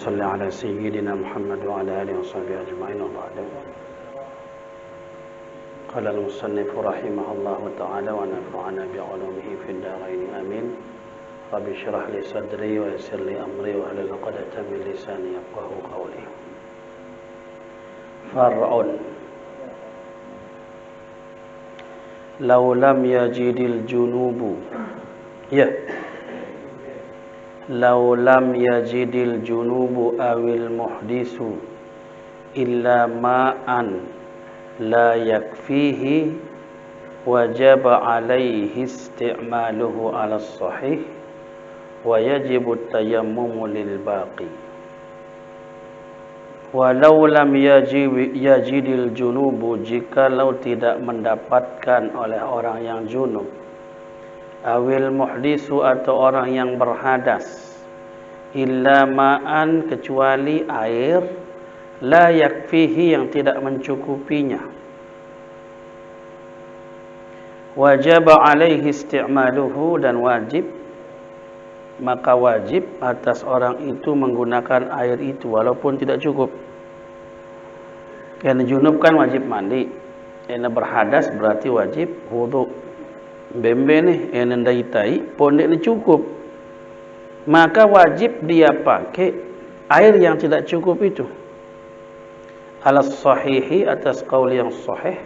صل على سيدنا محمد وعلى آله وصحبه أجمعين وبعد. قال المصنف رحمه الله تعالى ونفعنا بعلومه في الدارين آمين. رب اشرح لي صدري ويسر لي أمري واحلل عقدة من لساني يفقهوا قولي. فرع لو لم يجد الجنوب لو لم يجد الجنوب أو المحدث إلا ماء لا يكفيه وجب عليه استعماله على الصحيح ويجب التيمم للباقي. Walau lam yajidil junubu, jikalau tidak mendapatkan oleh orang yang junub, awil muhdisu atau orang yang berhadas, illa ma'an kecuali air, la yakfihi yang tidak mencukupinya, wajib alaihi isti'maluhu dan wajib, maka wajib atas orang itu menggunakan air itu walaupun tidak cukup. Karena junub kan wajib mandi, karena berhadas berarti wajib wudu. Bembe nih yang ndaitai pondek ni cukup, maka wajib dia pakai air yang tidak cukup itu. Alas sahihi, atas qaul yang sahih.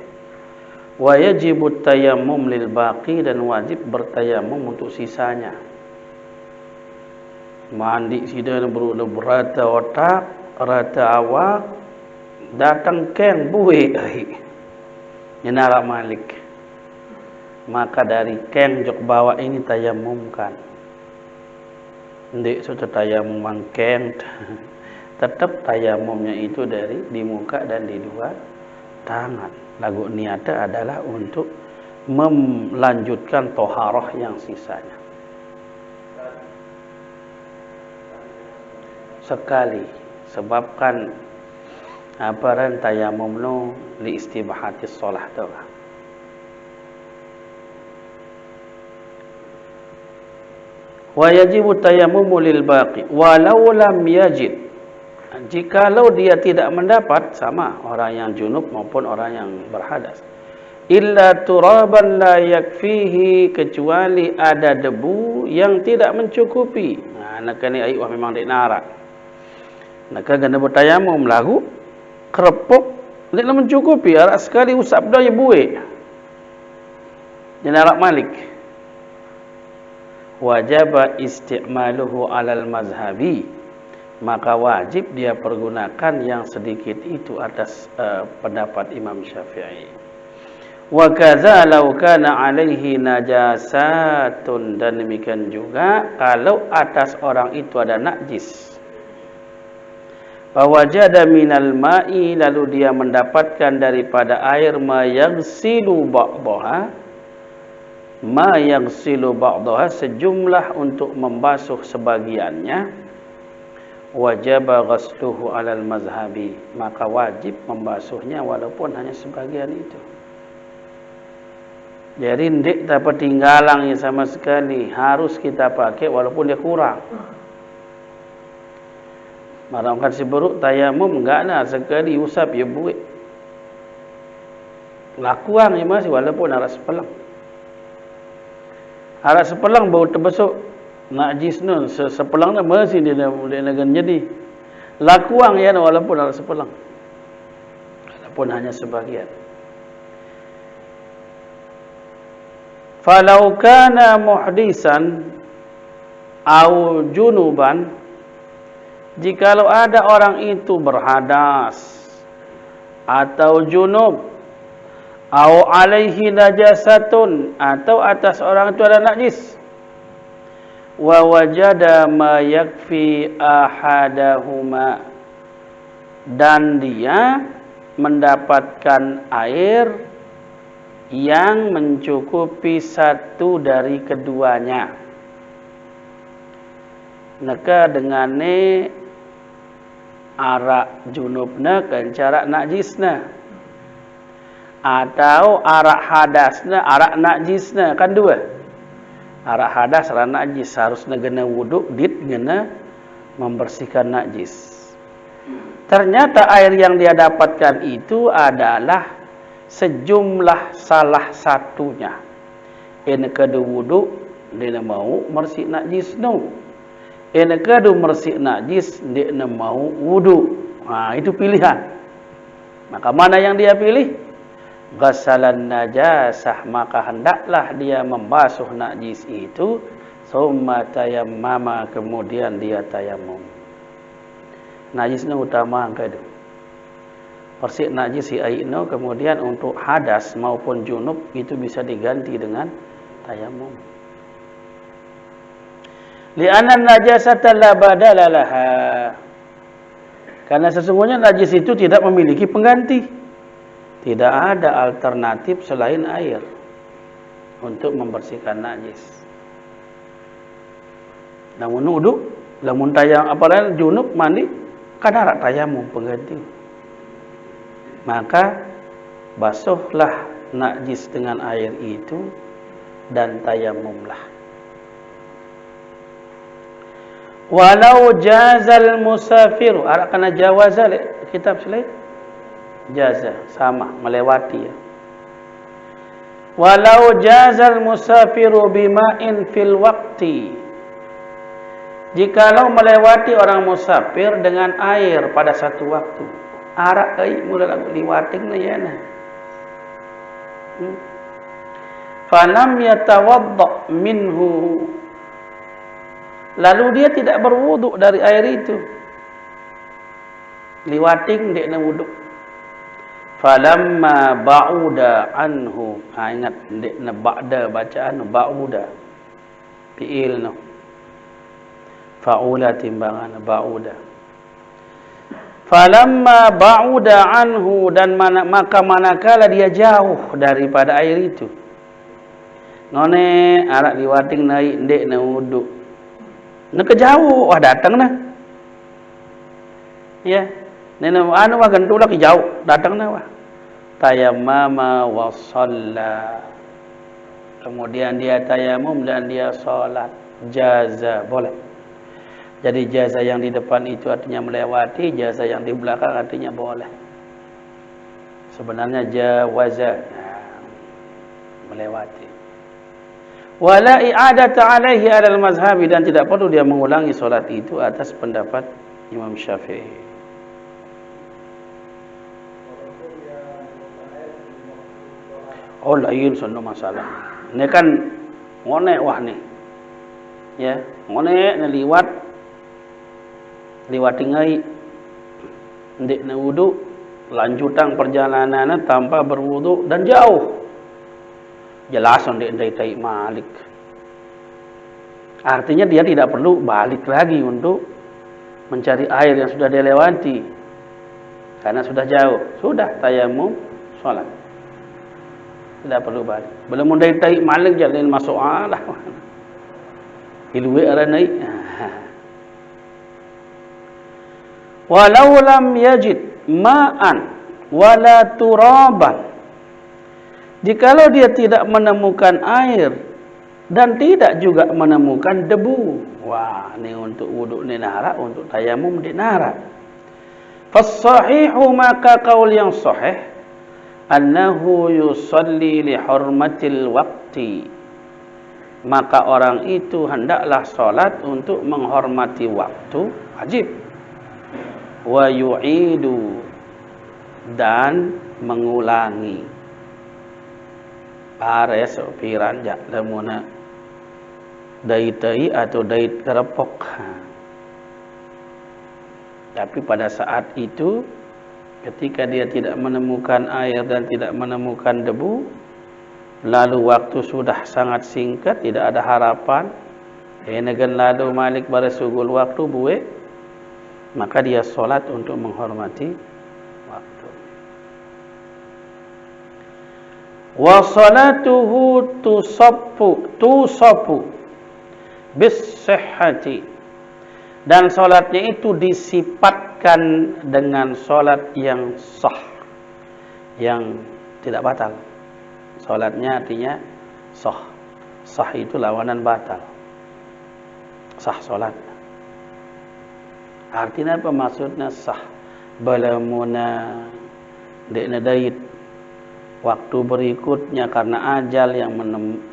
Wa yajibut tayammum lil baqi, dan wajib bertayamum untuk sisanya. Mandi sida berata otak, rata awak, datang keng buih air. Nyenarak Malik. Maka dari keng jok bawa ini tayamumkan. Ndik sudah tayamum mangkeng. Tetap tayamumnya itu dari di muka dan di dua tangan. Lagu niatnya adalah untuk melanjutkan toharoh yang sisanya. Sekali sebabkan aparan tayamum no li istibahatis solah tu. Wa yajibu tayammumu lil baqi walau lam yajid, jikalau dia tidak mendapat, sama orang yang junub maupun orang yang berhadas, illa turaban la yakfihi, kecuali ada debu yang tidak mencukupi. Nah, nak ni ai wah memang dik narak. Nak kena bertayamum lagu kerepuk tidak mencukupi, arak sekali usap dah ya buih. Narak Malik. Wajib isti'maluhu alal mazhabi, maka wajib dia pergunakan yang sedikit itu atas pendapat Imam Syafi'i. Wa kadza law kana alaihi najasatun, dan demikian juga kalau atas orang itu ada najis. Fawajada minal ma'i, lalu dia mendapatkan daripada air ma yaghsilu ba'daha, sejumlah untuk membasuh sebagiannya, wajaba ghasluhu alal mazhabi, maka wajib membasuhnya walaupun hanya sebagian itu. Jadi ndik dapat tinggalannya sama sekali, harus kita pakai walaupun dia kurang. Marahkan si beruk tayamum enggak lah, sekali usap ya buik. Lakuan ya masih walaupun arak sepelang. Arak sepelang bau terbesuk najis nun sepelang dah masih dia nak jadi. Lakuan ya walaupun arak sepelang. Walaupun hanya sebagian. Falau kana muhdisan au junuban, jikalau ada orang itu berhadas atau junub, au alaihi najasatun, atau atas orang itu ada najis, wa wajada ma yakfi ahadahuma, dan dia mendapatkan air yang mencukupi satu dari keduanya, maka dengane arak junubna kan cara najisna, atau arak hadasna arak najisna, kan dua. Arak hadas arak najis, harus kena wudu dit kena membersihkan najis. Ternyata air yang dia dapatkan itu adalah sejumlah salah satunya. Ina kadu wudu, dia mau bersih najis no. Ina kadu bersih najis, dia mau wudu. Itu pilihan. Maka mana yang dia pilih? Ghasalan najasah, maka hendaklah dia membasuh najis itu. Summa tayammama, kemudian dia tayamum. Najis no utama angka itu. Persik najis si air no, kemudian untuk hadas maupun junub itu bisa diganti dengan tayamum. Li'anna najasata la badala laha. Karena sesungguhnya najis itu tidak memiliki pengganti. Tidak ada alternatif selain air untuk membersihkan najis. Namun wudu, lamun tayamum apalagi junub mandi kadang tayamum pengganti. Maka basuhlah najis dengan air itu dan tayamumlah. Walau jazal musafiru, kena jawaza kitab selain jaza sama melewati ya. Walau jazal musafiru bima'in fil waqti, jikalau melewati orang musafir dengan air pada satu waktu. Arak ai mula lagu liwating na yana. Falam yatawadda minhu, lalu dia tidak berwudu dari air itu. Liwating dia na wudu. Falamma ba'uda anhu, ingat dia na ba'da bacaan ba'uda. Fi'il no. Fa'ula timbangan ba'uda. Falamma ba'uda anhu, dan maka manakala dia jauh daripada air itu. None arak liwating naik ndek na wudu. Nak jauh datang na. Ya. Nena anu wa gantula ke jauh datang na wa. Tayammama wa shalla. Kemudian dia tayamum dan dia salat. Jaza boleh. Jadi jaza yang di depan itu artinya melewati, jaza yang di belakang artinya boleh. Sebenarnya jawaza, melewati. Wala i'adata alaihi alal mazhabi, dan tidak perlu dia mengulangi solat itu atas pendapat Imam Syafi'i. Oh lain sono masalah. Ini kan ngone wah nih. Ya, ngone liwat ngai ndek na wudu, lanjutan perjalanannya tanpa berwudu dan jauh. Jelas ndek tai malik. Artinya dia tidak perlu balik lagi untuk mencari air yang sudah dia lewati. Karena sudah jauh, sudah tayamum, salat. Tidak perlu balik. Belum ndek tai malik jalan masuk alah. Ilwe ara naik. Walau lam yajid ma'an wala turaban, jikalau dia tidak menemukan air dan tidak juga menemukan debu. Wah, ini untuk wudu ni nara, untuk tayamum di nara. Fas-sahihu, maka qaul yang sahih, annahu yusalli li hurmatil waqti, maka orang itu hendaklah salat untuk menghormati waktu, wajib. Wa yu'idu, dan mengulangi. Pares piran jak lemuna dai-dai atau dai terepok. Tapi pada saat itu ketika dia tidak menemukan air dan tidak menemukan debu, lalu waktu sudah sangat singkat, tidak ada harapan, negan lalu malik baresugul waktu buwe, maka dia solat untuk menghormati waktu. Wa salatuhu tusafu bis-sihhati, dan solatnya itu disifatkan dengan solat yang sah, yang tidak batal. Solatnya artinya sah. Sah itu lawanan batal. Sah solat. Artinya apa maksudnya sah? Balamuna dekna dait waktu berikutnya karena ajal yang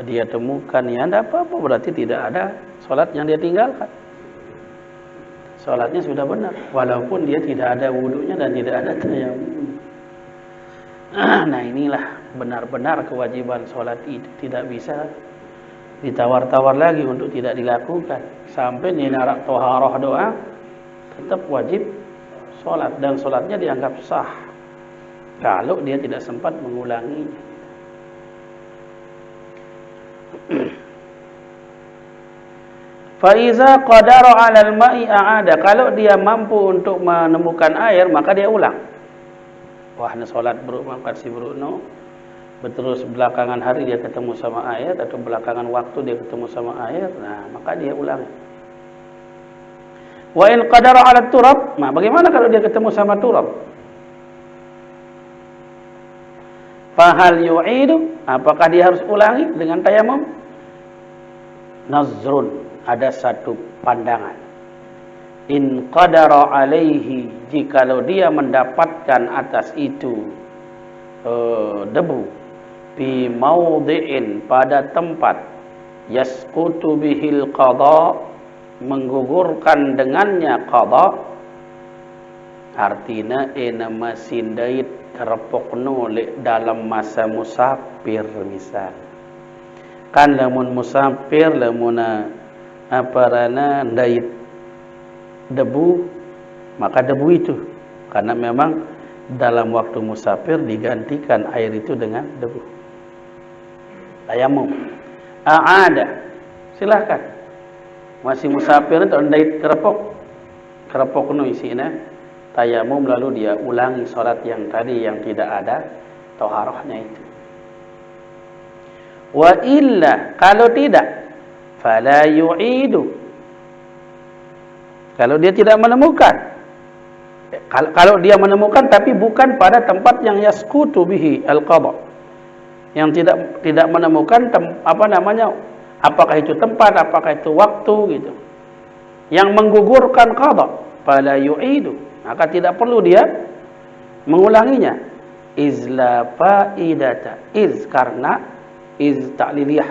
dia temukan, ya tidak apa-apa, berarti tidak ada sholat yang dia tinggalkan. Sholatnya sudah benar, walaupun dia tidak ada wudunya dan tidak ada tayamum. Nah inilah benar-benar kewajiban sholat itu tidak bisa ditawar-tawar lagi untuk tidak dilakukan. Sampai dinarak toharoh doa, tetap wajib sholat, dan sholatnya dianggap sah kalau dia tidak sempat mengulanginya. Faiza qadara 'alal ma'i a'ada, kalau dia mampu untuk menemukan air maka dia ulang. Wah, ini sholat berumah si Bruno, terus belakangan hari dia ketemu sama air, atau belakangan waktu dia ketemu sama air, nah maka dia ulang. Wa in qadara 'ala turab, nah bagaimana kalau dia ketemu sama turab? Fahal yu'idu, apakah dia harus ulangi dengan tayamum? Nazrun, ada satu pandangan. In qadara alaihi, jikalau dia mendapatkan atas itu debu, fi maudhi'in, pada tempat, yasqutu bihil qada, menggugurkan dengannya qada, artinya ena masindait terpokno dalam masa musafir misal. Kan lamun musafir, lamun aparana dait debu, maka debu itu karena memang dalam waktu musafir digantikan air itu dengan debu. Tayamum. A'ada, silahkan. Masih musafir itu dait kerepok nu isina tayamum, lalu dia ulangi salat yang tadi yang tidak ada taharahnya itu. Wa illa, kalau tidak, fala yu'idu, kalau dia tidak menemukan, kalau dia menemukan tapi bukan pada tempat yang yasqutu bihi al-qada, yang tidak menemukan apakah itu tempat, apakah itu waktu gitu, yang menggugurkan qada, fala yu'idu, maka tidak perlu dia mengulanginya. Izla faidata, karena ta'liliyah.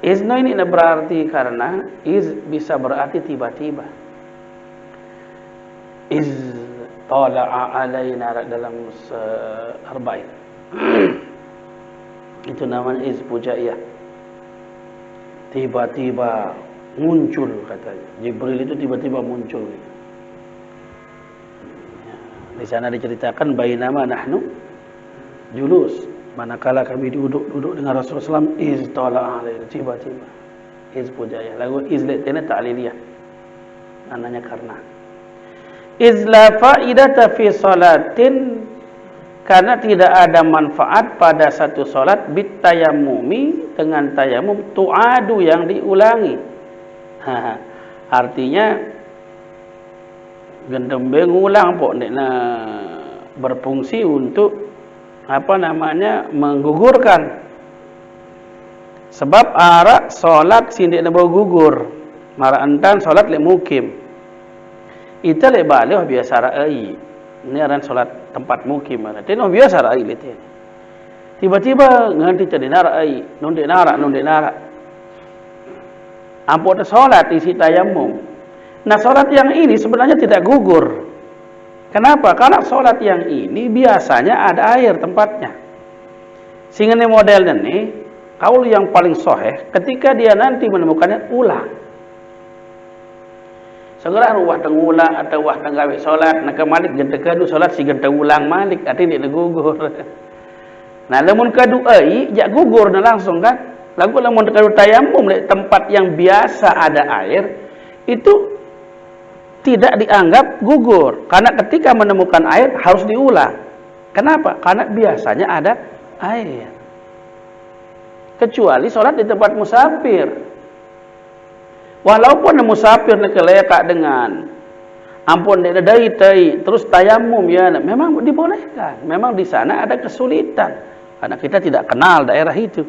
Izno ini berarti karena bisa berarti tiba-tiba. Iz tala'a alaina dalam arba'in. Itu namanya iz pujaiyah. Tiba-tiba muncul katanya. Jibril itu tiba-tiba muncul. Di sana diceritakan bainama nahnu julus, manakala kami duduk dengan Rasulullah SAW, iz tala'a alaina, tiba-tiba. Iz pujaiyah. Lagu iz letena ta'liliyah. Namanya karena. Iz la faidata fi salatin, karena tidak ada manfaat pada satu salat bitayamumi, dengan tayamum, tu'adu, yang diulangi. Artinya gendembe ngulang pok nekna berfungsi untuk menggugurkan. Sebab arak solat sindik na gugur, mara entan solat le mukim. Ita le balik biasa rai. Ini aran solat tempat mukim mana. Tino biasa rai le ten. Tiba-tiba nganti tadi narai, nundek nara. Ampun solat isi tayamum. Nah, solat yang ini sebenarnya tidak gugur. Kenapa? Karena sholat yang ini biasanya ada air tempatnya. Sehingga ini modelnya nih, kaul yang paling sahih, ketika dia nanti menemukannya, ulang. Segera ruah tengulang atau wah tenggawe sholat, nak malik genta kadu sholat si genta ulang malik, artinya dia gugur. Nah, lamun kadu jak gugur na langsung kan. Lagu lamun kadu tayamum tempat yang biasa ada air, itu tidak dianggap gugur, karena ketika menemukan air harus diulang. Kenapa? Karena biasanya ada air. Kecuali sholat di tempat musafir. Walaupun musafir nak kelekak dengan ampun dia dai terus tayamum ya, memang dibolehkan. Memang di sana ada kesulitan karena kita tidak kenal daerah itu.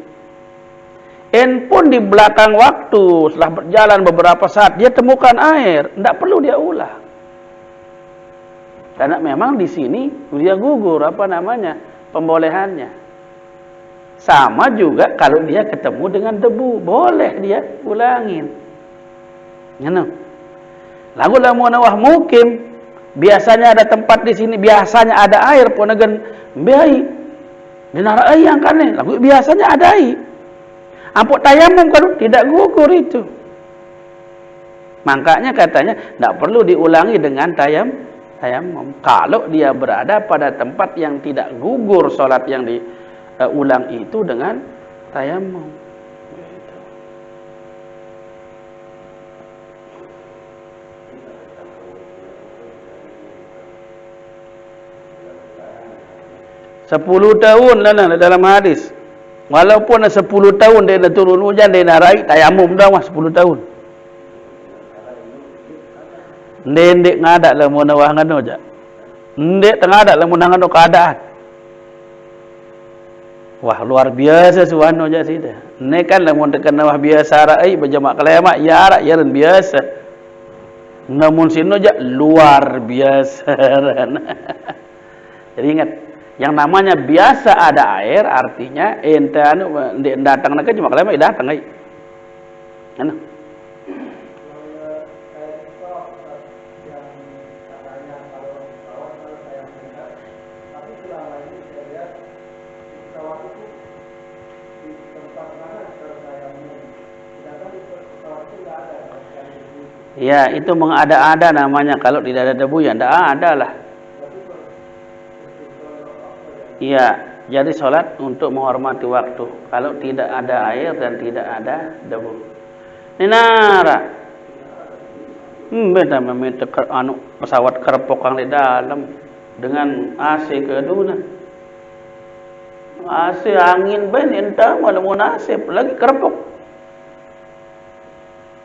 pun di belakang waktu, setelah berjalan beberapa saat, dia temukan air, tidak perlu dia ulang. Karena memang di sini dia gugur, pembolehannya. Sama juga kalau dia ketemu dengan debu, boleh dia ulangin. Lagu lamun awah mukim, biasanya ada tempat di sini, biasanya ada air pun agen baik. Dinara yang kan lagu biasanya ada air. Ampun tayamum kan tidak gugur itu. Makanya katanya tidak perlu diulangi dengan tayamum. Kalau dia berada pada tempat yang tidak gugur sholat yang diulang itu dengan tayamum. Gitu. Sepuluh tahun lah dalam hadis. Walaupun 10 tahun dia nak turun hujan, dia nak raih tayamum dah 10 tahun. Ndek ngadak lah mun awah ngano ja. Ndek tengadak lah mun ngano keadaan. Wah luar biasa suano ja sida. Ne kan lamun tekan awah biasa raih berjamaah kelema ya rak yaran biasa. Namun sino ja luar biasa. Jadi ingat, yang namanya biasa ada air artinya ente anu datang nak cuma kelema datang ai. Anu. Ya, itu mengada-ada namanya kalau tidak ada debu ya tidak ada lah. Iya, jadi sholat untuk menghormati waktu. Kalau tidak ada air dan tidak ada debu. Nara. Beda meminta pesawat kerepokang di dalam dengan AC kedua. AC angin ben entah malah mau nasib lagi kerepok.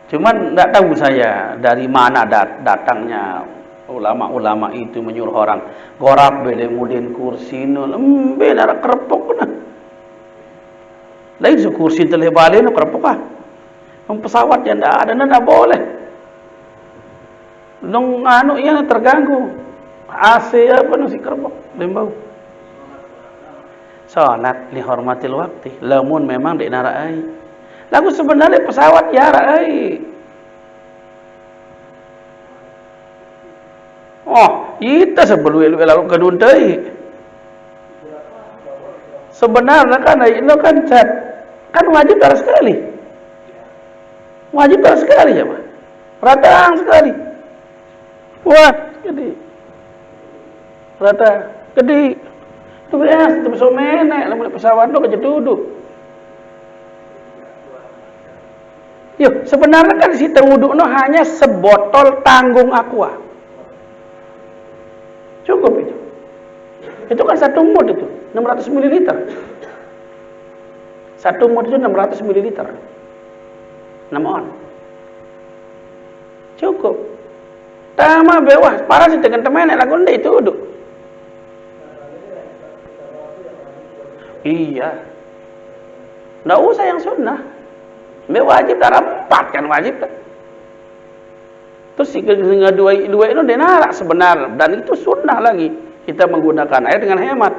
Cuman tidak tahu saya dari mana datangnya ulama-ulama itu menyuruh orang gorap bele mudin kursi no benar kerepok na. Lain su kursi teleh balik no kerepok ah. Pesawat yang tidak ada ndak boleh. Dong anu yang terganggu. AC apa no si kerepok lembau. Salat lihormatil waktu. Lamun memang dik narai. Lagu sebenarnya pesawat ya rai. Oh, kita sebelum lalu kedun teh. Sebenarnya kan itu kan wajib harus sekali. Wajib harus sekali ya, Pak. Ratang sekali. Wah, gede. Rata gede. Tu biasa, tu besok menek, lamun pesawat tu kerja duduk. Yuk, sebenarnya kan si terwuduk no hanya sebotol tanggung aqua. Cukup itu. Itu kan satu mud itu, 600 ml. Satu mud itu 600 ml. 6 on. Cukup. Tama bewah, para si tekan temen lagu ndek itu uduk. Iya. Nggak usah yang sunnah. Wajib tak 4 kan wajib tak. Terus sehingga dua itu dia narak sebenar dan itu sunnah lagi kita menggunakan air dengan hemat.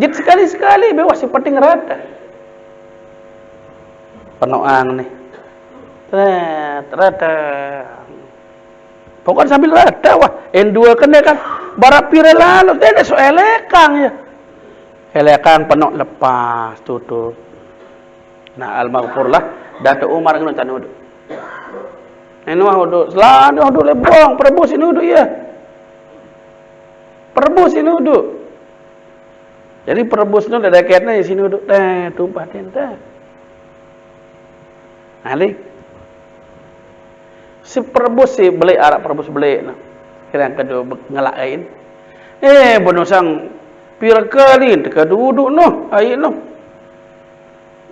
Jadi sekali-sekali bebas si penting rata. Penoang nih. Rata. Pokoknya sambil rata wah. N2 kena kan barapira lalu dia so elekang ya. Elekang penok lepas tutup. Nah al-maghfurlah Datuk Umar kena tan uduk. Ini mah uduk, selalu uduk lebong, perebus ini uduk ya. Perebus ini uduk. Jadi perebus itu ada kaitnya di sini uduk, tumpah tinta. Alik. Si perebus si beli arak perebus beli nah. Kira yang kedua ngelakain. Bonusang pirkali kedua uduk noh, air noh.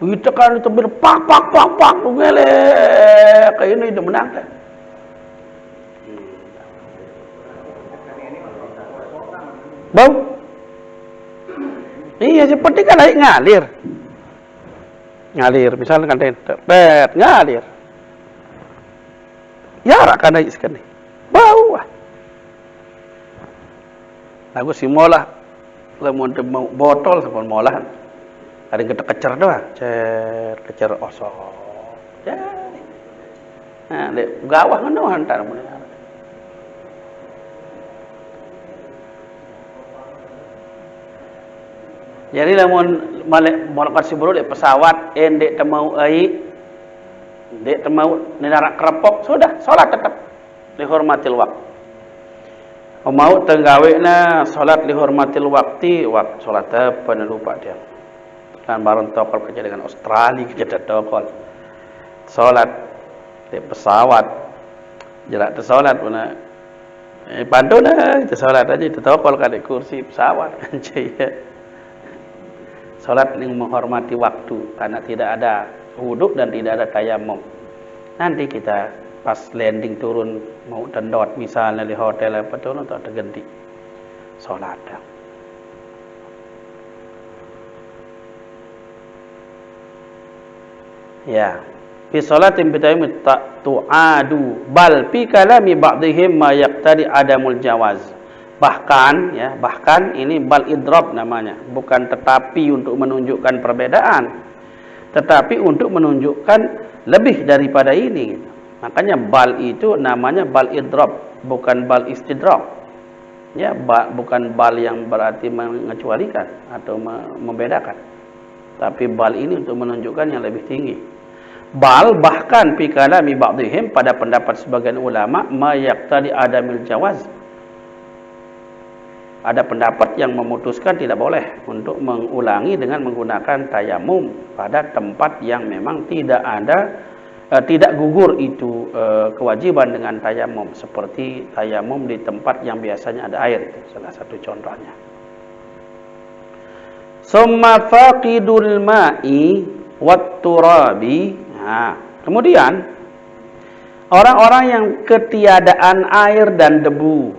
Kita kan itu berpak ngelek kayak ini udah menang kan. Bau? Iya seperti kan air ngalir. ngalir misalnya kan tepet ngalir ya rakan naik sekali bau lagu si molah lamun mau botol sama molah ada kita kecer doang kecer osok jadi nah dek gawah ngono hantar mun jadi lamun malaikat siburu dek pesawat endek temau ai dek temau nerarak kerepok sudah salat tetap dihormatil waktu mau tenggawena salat dihormatil waktu salat apa lupa dia kan baron tokol kerja dengan Australia kerja tokol salat di pesawat jelak tu salat puna pandu dah itu salat aja itu tokol kan di kursi pesawat kan salat yang menghormati waktu karena tidak ada wuduk dan tidak ada tayamum. Nanti kita pas landing turun mau tendot misalnya di hotel apa turun atau terganti salat. Ya, fi salatin bitayamum tu'adu bal fi kalami ba'dihim ma yaqtadi adamul jawaz. Bahkan ya, bahkan ini bal idrab namanya, bukan tetapi untuk menunjukkan perbedaan, tetapi untuk menunjukkan lebih daripada ini. Makanya bal itu namanya bal idrab, bukan bal istidrak. Ya, bukan bal yang berarti mengecualikan atau membedakan. Tapi bal ini untuk menunjukkan yang lebih tinggi. Bal bahkan fi kalami ba'dihim pada pendapat sebagian ulama ma yaqtadi adamil jawaz. Ada pendapat yang memutuskan tidak boleh untuk mengulangi dengan menggunakan tayamum pada tempat yang memang tidak gugur itu kewajiban dengan tayamum, seperti tayamum di tempat yang biasanya ada air, itu salah satu contohnya. Summa faqidul ma'i wat turabi. Nah, kemudian orang-orang yang ketiadaan air dan debu,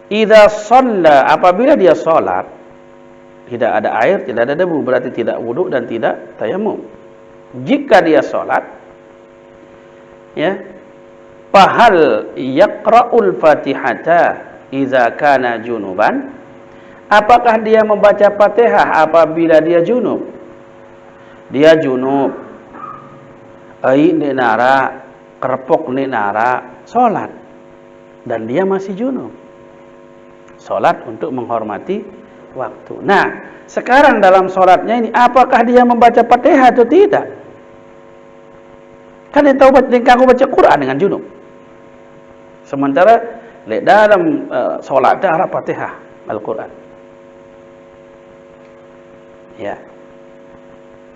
idza shalla, apabila dia salat tidak ada air, tidak ada debu, berarti tidak wudu dan tidak tayamum. Jika dia salat ya, fahal yaqra'ul Fatihata idza kana junuban, apakah dia membaca Fatihah apabila dia junub? Dia junub ai nara kerepok nara salat dan dia masih junub. Salat untuk menghormati waktu. Nah, sekarang dalam salatnya ini apakah dia membaca Fatihah atau tidak? Kan dia tahu baca Quran dengan junub. Sementara dalam salat ada Fatihah Al-Quran. Ya.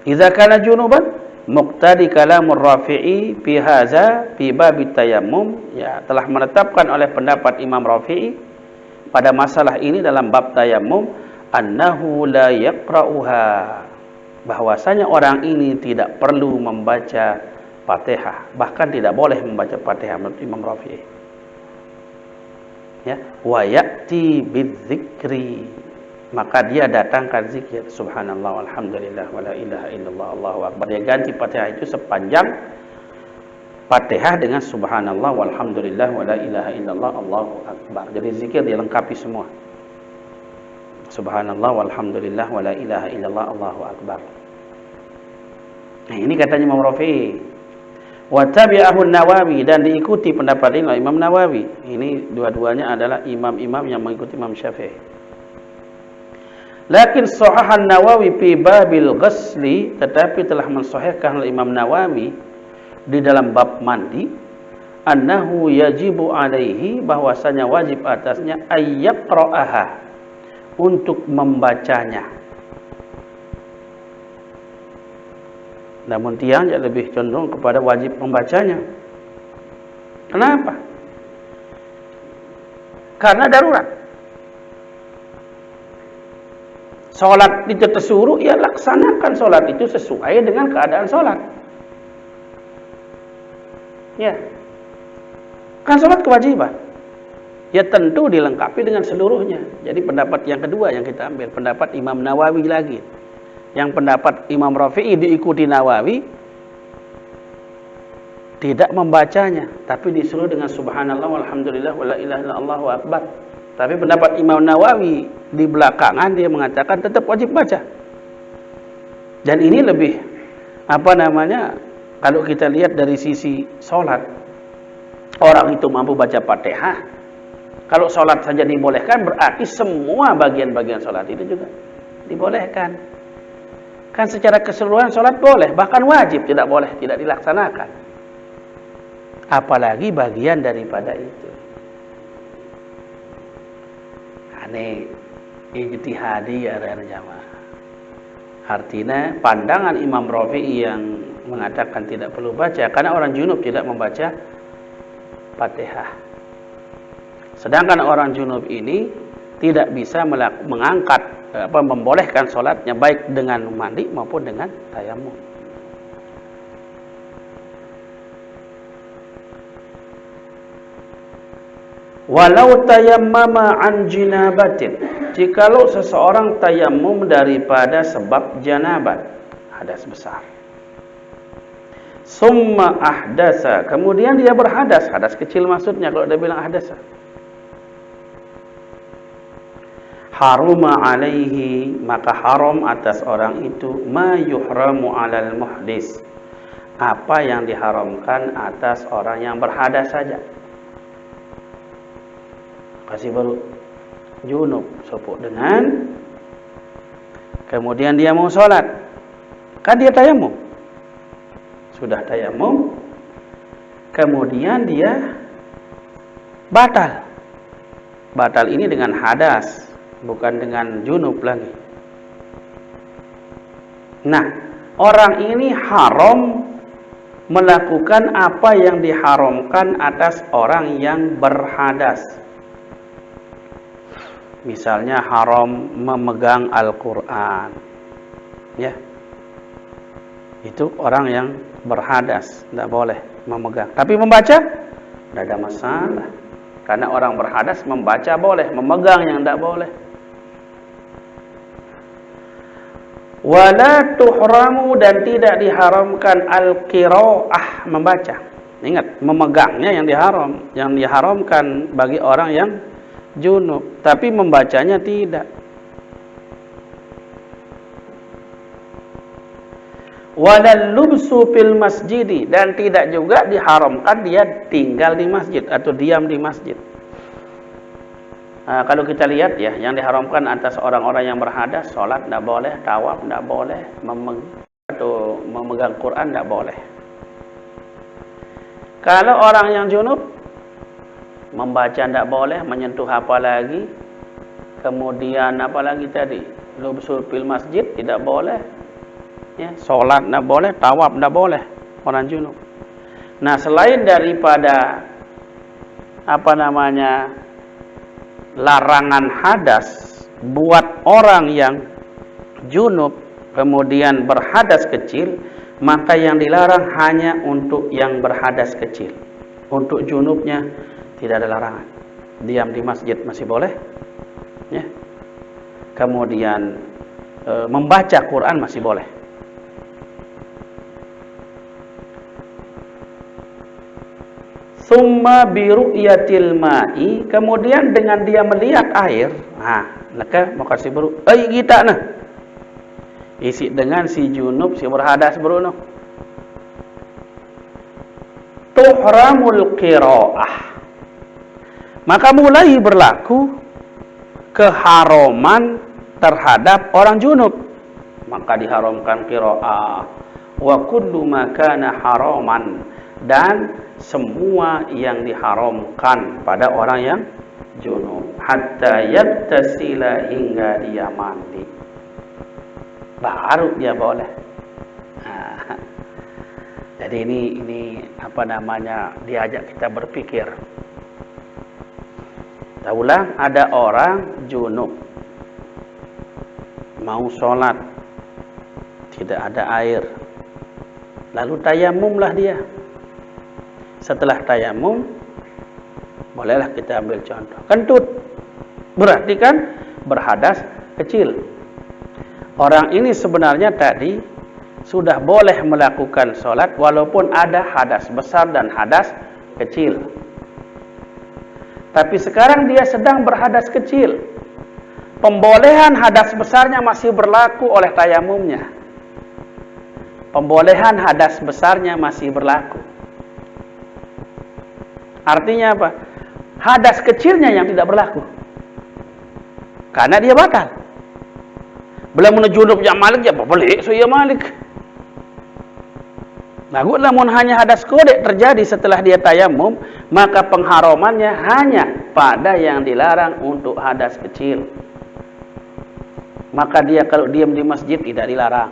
Idza kana junuban muqtadi kalamur Rafi'i fi hadza fi bab tayammum, ya, telah menetapkan oleh pendapat Imam Rafi'i pada masalah ini dalam bab tayamum, annahu la yaqra'uha, bahwasanya orang ini tidak perlu membaca Fatihah, bahkan tidak boleh membaca Fatihah menurut Imam Rafi'i. Ya, wa ya'ti bidzikri, maka dia datangkan zikir subhanallah walhamdulillah wala ilaha illallah Allahu akbar. Dia ganti Fatihah itu sepanjang Fatihah dengan subhanallah walhamdulillah wala ilaha illallah Allahu akbar. Jadi zikir dilengkapi semua. Subhanallah walhamdulillah wala ilaha illallah Allahu akbar. Nah, ini katanya Imam Rafi'i. Wa tabi'ahu Nawawi, dan diikuti pendapat ini oleh Imam Nawawi. Ini dua-duanya adalah imam-imam yang mengikuti Imam Syafi'i. Lakin sahahan Nawawi fi babil ghusli, tetapi telah mensahihkan oleh Imam Nawawi di dalam bab mandi, annahu yajibu alaihi, bahwasanya wajib atasnya ayyaqra'aha, untuk membacanya. Namun tiang lebih condong kepada wajib membacanya. Kenapa? Karena darurat. Salat itu tersuruh, ya laksanakan salat itu sesuai dengan keadaan salat. Ya. Kan salat kewajiban. Ya tentu dilengkapi dengan seluruhnya. Jadi pendapat yang kedua yang kita ambil, pendapat Imam Nawawi lagi. yang pendapat Imam Rafi'i diikuti Nawawi, tidak membacanya, tapi disuruh dengan subhanallah walhamdulillah wala ilaha illallah Allahu akbar. Tapi pendapat Imam Nawawi di belakangan dia mengatakan tetap wajib baca. Dan ini lebih kalau kita lihat dari sisi sholat, orang itu mampu baca Fatihah. Kalau sholat saja dibolehkan, berarti semua bagian-bagian sholat itu juga dibolehkan. Kan secara keseluruhan sholat boleh, bahkan wajib, tidak boleh tidak dilaksanakan. Apalagi bagian daripada itu. Ini ijtihadi ya jamaah. Artinya pandangan Imam Rafi'i yang mengatakan tidak perlu baca karena orang junub tidak membaca Fatihah. Sedangkan orang junub ini tidak bisa membolehkan sholatnya baik dengan mandi maupun dengan tayamum. Walau tayammama an jinabatin, jikalau seseorang tayamum daripada sebab janabat, hadas besar. Summa ahdasa, kemudian dia berhadas, hadas kecil maksudnya kalau dia bilang ahdasa. Haruma alaihi, maka haram atas orang itu ma yuhramu alal muhdis, apa yang diharamkan atas orang yang berhadas saja. Kasih baru junub sopok dengan, kemudian dia mau sholat, kan dia tayamum, sudah tayamum, kemudian dia batal ini dengan hadas, bukan dengan junub lagi. Nah, orang ini haram melakukan apa yang diharamkan atas orang yang berhadas. Misalnya haram memegang Al-Quran, ya, itu orang yang berhadas tidak boleh memegang. Tapi membaca tidak ada masalah, karena orang berhadas membaca boleh, memegang yang tidak boleh. Wala tuhramu, dan tidak diharamkan al-qiraah, membaca. Ingat, memegangnya yang diharamkan bagi orang yang junub, tapi membacanya tidak. Walal lubsu fil masjidi, dan tidak juga diharamkan dia tinggal di masjid atau diam di masjid. Nah, kalau kita lihat ya, yang diharamkan atas orang-orang yang berhadas, sholat tidak boleh, tawaf tidak boleh, memegang Quran tidak boleh. Kalau orang yang junub, membaca tidak boleh, menyentuh apa lagi, kemudian apa lagi tadi, lubsul fil masjid tidak boleh, ya, sholat tidak boleh, tawaf tidak boleh, orang junub. Nah, selain daripada larangan hadas buat orang yang junub kemudian berhadas kecil, maka yang dilarang hanya untuk yang berhadas kecil. Untuk junubnya tidak ada larangan. Diam di masjid masih boleh, ya. Kemudian membaca Quran masih boleh. Summa biru'yatil ma'i, kemudian dengan dia melihat air. Maka mau kasih baru, kita nah. Isi dengan si junub, si berhadas baru noh. Tuhramul qiraah, maka mulai berlaku keharaman terhadap orang junub, maka diharamkan qiraah. Wa kullu ma kana haraman, dan semua yang diharamkan pada orang yang junub, hatta yattasila, hingga dia mandi, baru dia boleh. Jadi ini diajak kita berpikir. Taulah ada orang junub mau sholat, tidak ada air, lalu tayamumlah dia. Setelah tayamum, bolehlah kita ambil contoh, kentut, berarti kan berhadas kecil. orang ini sebenarnya tadi sudah boleh melakukan sholat walaupun ada hadas besar dan hadas kecil. Tapi sekarang dia sedang berhadas kecil. Pembolehan hadas besarnya masih berlaku oleh tayamumnya. Pembolehan hadas besarnya masih berlaku. Artinya apa? Hadas kecilnya yang tidak berlaku. Karena dia batal. Bila junub yang malik, ya boleh so ya malik. Lagu namun hanya hadas kodek terjadi setelah dia tayamum, maka pengharamannya hanya pada yang dilarang untuk hadas kecil. Maka dia kalau diam di masjid tidak dilarang.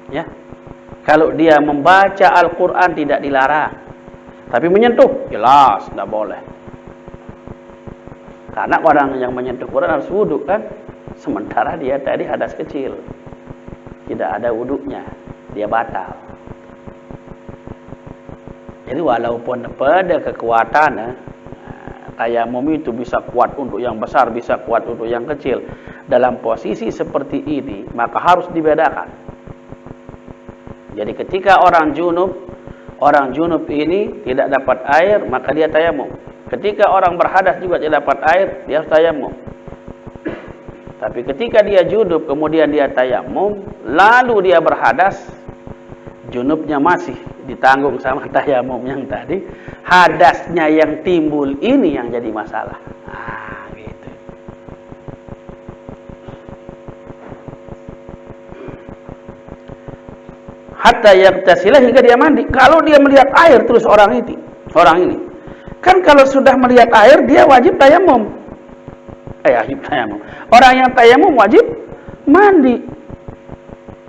Ya. Kalau dia membaca Al-Quran tidak dilarang. Tapi menyentuh, jelas tidak boleh. Karena orang yang menyentuh Quran harus wudhu kan. Sementara dia tadi hadas kecil. Tidak ada wudhunya. Dia batal. Jadi walaupun pada kekuatan tayamum itu bisa kuat untuk yang besar, bisa kuat untuk yang kecil. Dalam posisi seperti ini, maka harus dibedakan. Jadi ketika orang junub ini tidak dapat air, maka dia tayamum. Ketika orang berhadas juga tidak dapat air, dia harus tayamum. Tapi ketika dia junub, kemudian dia tayamum, lalu dia berhadas, junubnya masih ditanggung sama tayamum yang tadi, hadasnya yang timbul ini yang jadi masalah. Gitu. Hatta yaktasilah, hingga dia mandi. Kalau dia melihat air terus orang ini. Kan kalau sudah melihat air dia wajib tayamum. Wajib tayamum. Orang yang tayamum wajib mandi.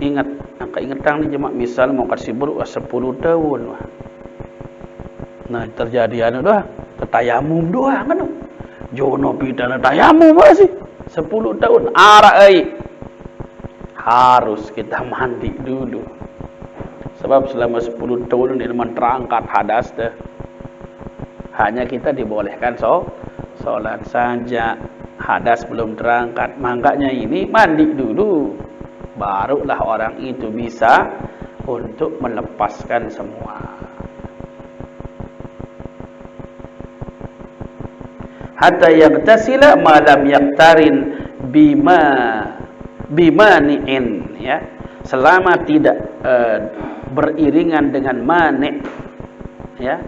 Ingat, ingatan ni jemaah misal mau kasih buru 10 tahun. Nah, terjadi anu dah, tayamum doang kan. Jono pidana tayamum sih. 10 tahun harus kita mandi dulu. Sebab selama 10 tahun ini memang terangkat hadas dah. Hanya kita dibolehkan sholat saja. Hadas belum terangkat. Makanya ini mandi dulu. Barulah orang itu bisa untuk melepaskan semua. Hatta yaktasila ma lam yaktarin bimani'in, ya. Selama tidak beriringan dengan mani', ya.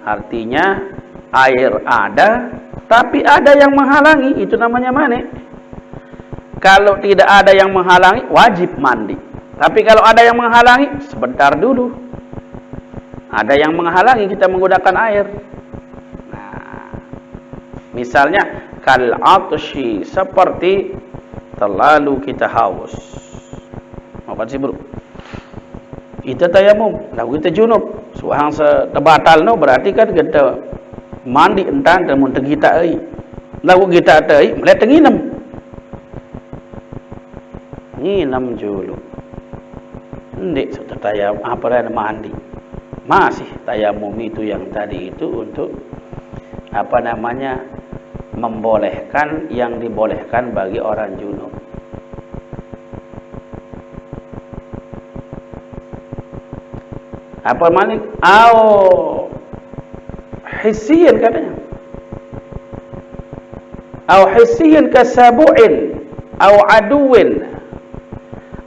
Artinya air ada tapi ada yang menghalangi, itu namanya mani'. Kalau tidak ada yang menghalangi, wajib mandi. Tapi kalau ada yang menghalangi, sebentar dulu. Ada yang menghalangi kita menggunakan air. Nah, misalnya kal atshi, seperti terlalu kita haus. Apa sih, Bro? Kita tayamum, lalu kita junub. Suang sebatal no, berarti kan kita mandi entan dan muntah kita ai. Lalu kita ai, melihat nginem. Nginem dulu. Ndik sudah tayamum apa dah mandi. Masih tayamum itu yang tadi itu untuk apa namanya? Membolehkan yang dibolehkan bagi orang junub. Apa malik? Hissiyan katanya. Hissiyan kasabu'in aduwin.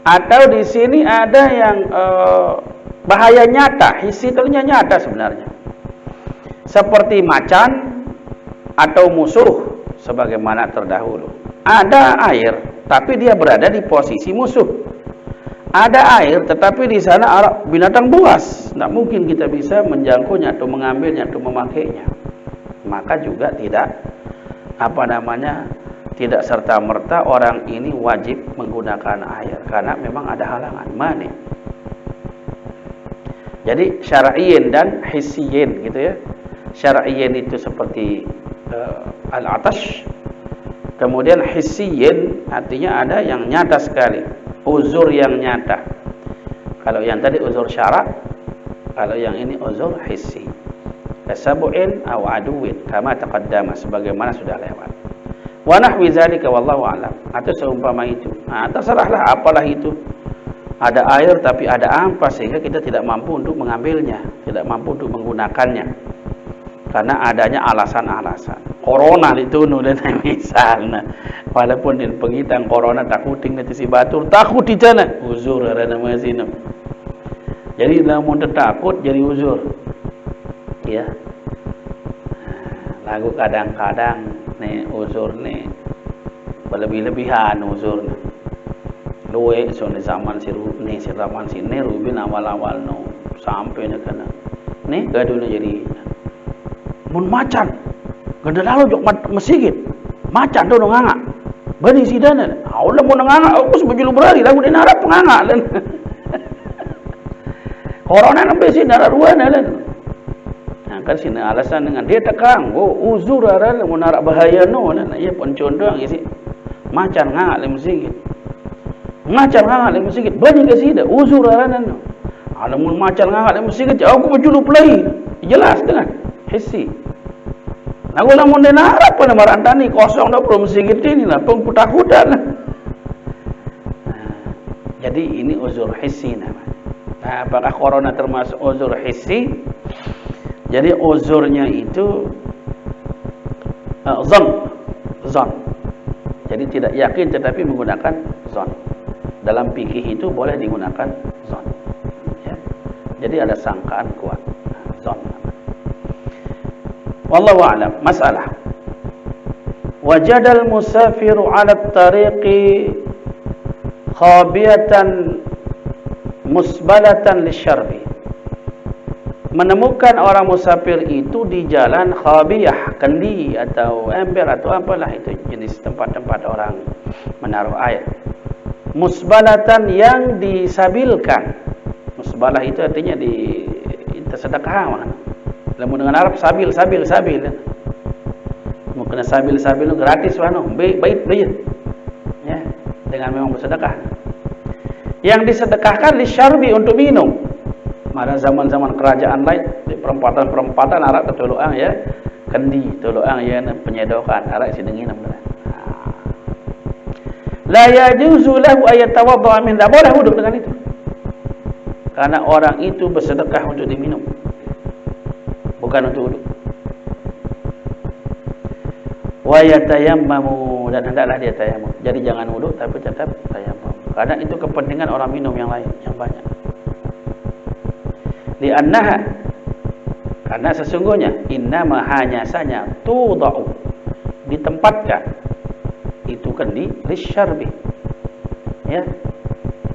Atau di sini ada yang bahaya nyata. Hissi itu nyata sebenarnya. Seperti macan atau musuh sebagaimana terdahulu. Ada air tapi dia berada di posisi musuh. Ada air tetapi di sana binatang buas. Tidak mungkin kita bisa menjangkaunya atau mengambilnya atau memakainya. Maka juga tidak tidak serta-merta orang ini wajib menggunakan air karena memang ada halangan mani. Jadi syar'iyyin dan hissiyyin gitu ya. Syar'iyyin itu seperti al-atash. Kemudian hissiyyin artinya ada yang nyata sekali, uzur yang nyata. Kalau yang tadi uzur syara', kalau yang ini uzur hissi. Kasabu'in aw aduwin kama taqaddama, sebagaimana sudah lewat. Wa nahwi zalika wallahu a'lam. Atau seumpama itu. Terserahlah apalah itu. Ada air tapi ada ampas sehingga kita tidak mampu untuk mengambilnya, tidak mampu untuk menggunakannya. Karena adanya alasan-alasan. Corona itu dan misalnya. Walaupun din pengitang corona takuting nanti si batur, takut di sana. Uzur ada nama sini. Jadi lamun takut jadi uzur. Ya. Lagu kadang-kadang nih uzur nih berlebih-lebihan uzur. Luwe so di zaman si zaman sini rubin awal-awal no sampai nya kana nih gaduhna jadi mun macan ganda lalu jok masjid macan tu nganga bani sidana ulah mun nganga aku sebujul berari lagu di narap nganga lan corona nembe si nara ruana lan kan sini alasan dengan dia tekang uzur aran mun narap bahaya no lan ya pun condong isi macan nganga le masjid macan nganga le masjid bani ke sida uzur aranan alamun macan nganga le masjid aku bujulu play jelas dengan hissi lagu lamun den harap pada marantani kosong dah pro masjid ini lah pengkutakutan jadi ini uzur hissi namanya. Apakah corona termasuk uzur hissi? Jadi uzurnya itu zon. Jadi tidak yakin tetapi menggunakan zon. Dalam fikih itu boleh digunakan zon. Ya. Jadi ada sangkaan kuat. Zon. Wallahu a'lam. Masalah. Wajadal musafiru 'ala at-tariqi khabiyatan musbalatan lisyarbi. Menemukan orang musafir itu di jalan khabiyah, kendi atau ember atau apalah itu jenis tempat-tempat orang menaruh air. Musbalatan yang disabilkan. Musbalah itu artinya di sedekah. Lamun dengan Arab sabil. Mungkin sabil itu gratis baik. Ya, dengan memang bersedekah. Yang disedekahkan lisyarbi untuk minum. Pada zaman-zaman kerajaan lain di perempatan Arab ketuluang ya, kendi tuluang ya penyedokan Arab sidenginam. La yajuzu lahu ayatawadda min, tidak boleh wuduk dengan itu. Karena orang itu bersedekah untuk diminum, bukan untuk wuduk. Wa yatayammamu, dan hendaklah dia tayammum. Jadi jangan wuduk tapi tetap tayammum. Karena itu kepentingan orang minum yang lain yang banyak. Li'annaha, karena sesungguhnya innama hanya saja tudau, ditempatkan itu kendi lisyarbi, ya,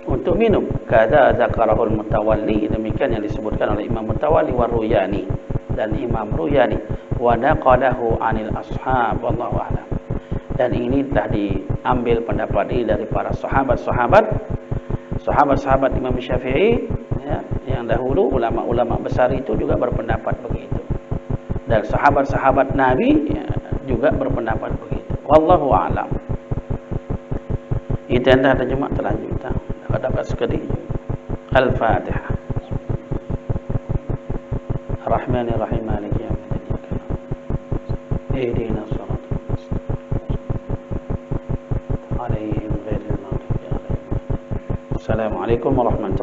untuk minum. Kada zakarahul Mutawalli, demikian yang disebutkan oleh Imam Mutawalli wa Ruyani dan Imam Ruyani, wa naqalahu 'anil ashab wallahu a'lam. Dan ini telah diambil pendapat ini dari para sahabat-sahabat Imam Syafi'i, ya, yang dahulu ulama-ulama besar itu juga berpendapat begitu. Dan sahabat-sahabat Nabi ya, juga berpendapat begitu. Wallahu a'lam. Itu yang dah terjemah terlanjur kita dapat sekali. Al-Fatihah. Ar-Rahmanir Rahim Maliki Yaumiddin. Ihdinas siratal mustaqim. Alaihim ghairil maghdubi alaihim. Assalamualaikum warahmatullahi wabarakatuh.